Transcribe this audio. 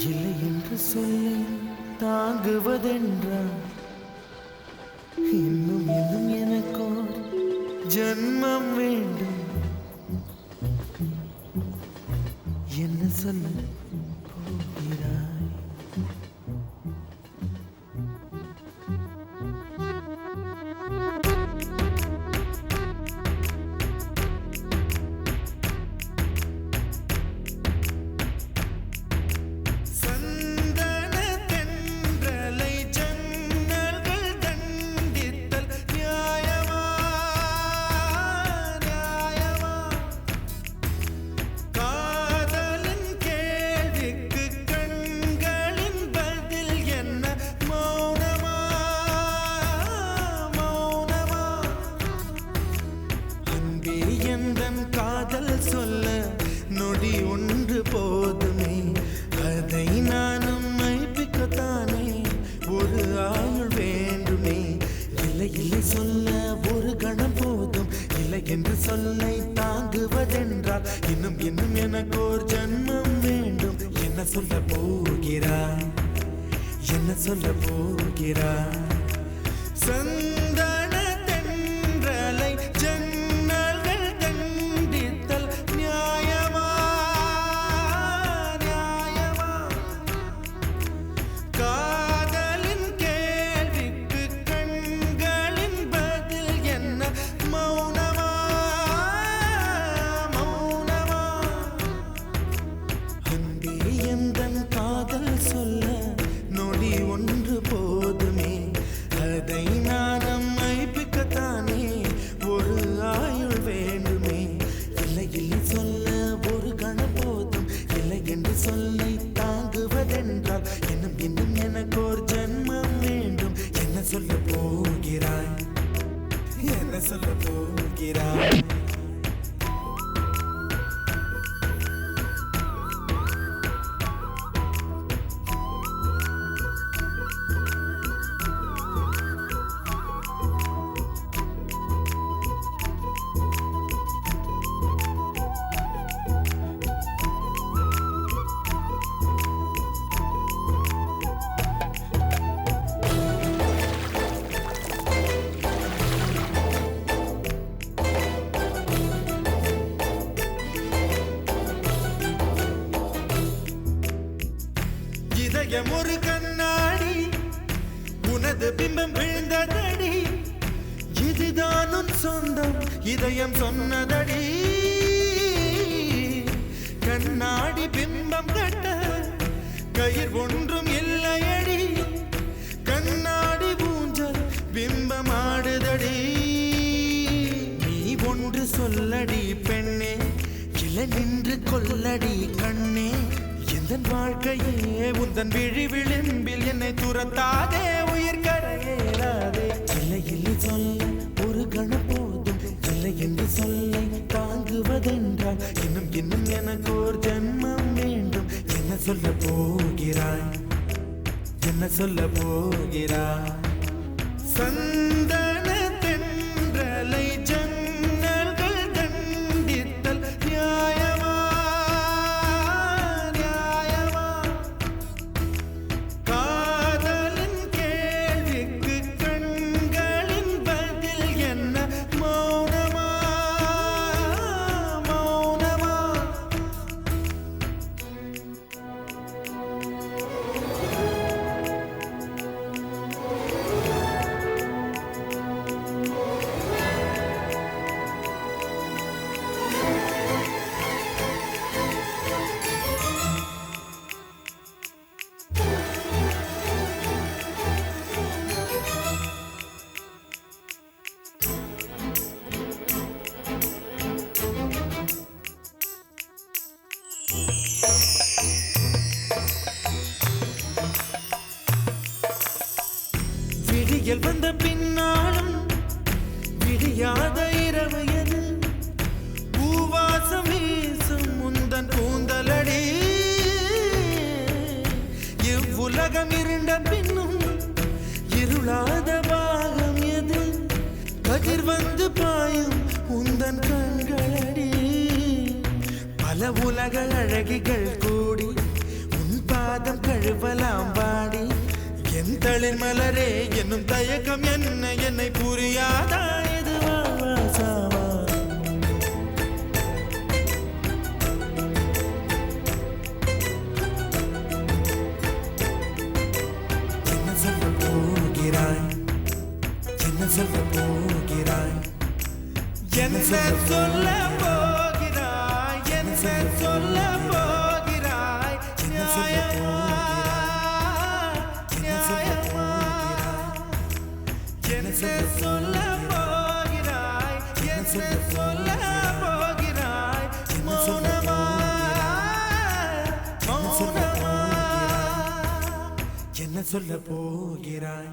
இல்லை என்று சொல்லி தாங்குவதென்றால் இன்னும் இன்னும் எனக்கோர் ஜன்மம் வேண்டும். என்ன சொல்ல போகிறாய்? காதல் சொல்ல நொடி ஒன்று போதுமே, அதை நானும் மைப்பிக்கத்தானே ஒரு ஆயுள் வேண்டுமே. இல்லை இல்லை சொல்ல ஒரு கணம் போதும், இல்லை என்று சொல்லை தாங்குவதென்றால் இன்னும் இன்னும் எனக்கு ஒரு ஜன்மம் வேண்டும். என்ன சொல்ல போகிறாய்? என்ன சொல்ல போகிறாய்? சந்தன தென்றலை ஜன்னல்கள் கண்டித்தல் நியாயமா நியாயமா? காதலின் கேள்விக்கு கண்களின் பதில் என்ன மௌனமா மௌனமா? அன்பே எந்தன் காதல் சொல்ல நொடி ஒன்று போதுமே, அதை நானும் மைப்பிக்கத்தானே ஒரு ஆயுள் வேண்டுமே. இல்லை இல்லை சொல்ல ஒரு கணம் போதும், இல்லை என்று சொல்லை தாங்குவதென்றால் இன்னும் இன்னும் எனக்கு ஒரு ஜன்மம் வேண்டும். என்ன சொல்ல போகிறாய்? என்ன சொல்ல போகிறாய்? இதயம் ஒரு கண்ணாடி, உனது பிம்பம் விழுந்ததடி, இதுதான் உன் சொந்தம் இதயம் சொன்னதடி. கண்ணாடி பிம்பம் கட்ட கயிர் ஒன்றும் இல்லையடி, கண்ணாடி ஊஞ்சல் பிம்பம் ஆடுதடி. நீ ஒன்று சொல்லடி பெண்ணே, கிளை நின்று கொல்லடி கண்ணே. எந்தன் வாழ்க்கையே உந்தன் விழி விளிம்பில் என்னை துரத்தாதே, உயிர் கரையேறாதே. இல்லை இல்லை சொல்ல ஒரு கணம் போதும், இல்லை என்று சொல்லை தாங்குவதென்றால் இன்னும் இன்னும் எனக்கு ஒரு ஜன்மம் வேண்டும். என்ன சொல்ல போகிறாய்? என்ன சொல்ல போகிறாய்? சந்தன தென்றலை ஜன்னல்கள் கண்டித்தல் நியாயமா நியாயமா? காதலின் கேள்விக்கு கண்களின் பதில் என்ன மௌனமா மௌனமா? விடியல் வந்த பின்னாலும் விடியாத இரவு எது, பூவாசம் வீசும் முந்தன் கூந்தலடி. இவ்வுலகம் இருண்ட பின்னும் இருளாத பாகம் எது, கதிர் வந்து பாயும் உந்தன் கண்களடி. பல உலக அழகிகள் கூடி உன் பாதம் கழுவலாம் வாடி என் தளிர் மலரே என்னும் தயக்கம் என்ன என்னை புரியாதா இது சாவா என்ன சொல்ல போகிறாய் என்ன சொல்ல போகிறாய் என்ன சொல்ல போகிறாய் என்ன சொல்ல போகிறாய் நியாயமா நியாயமா என்ன சொல்ல போகிறாய் என்ன சொல்ல போகிறாய் மௌனமா மௌனமா என்ன சொல்ல போகிறாய்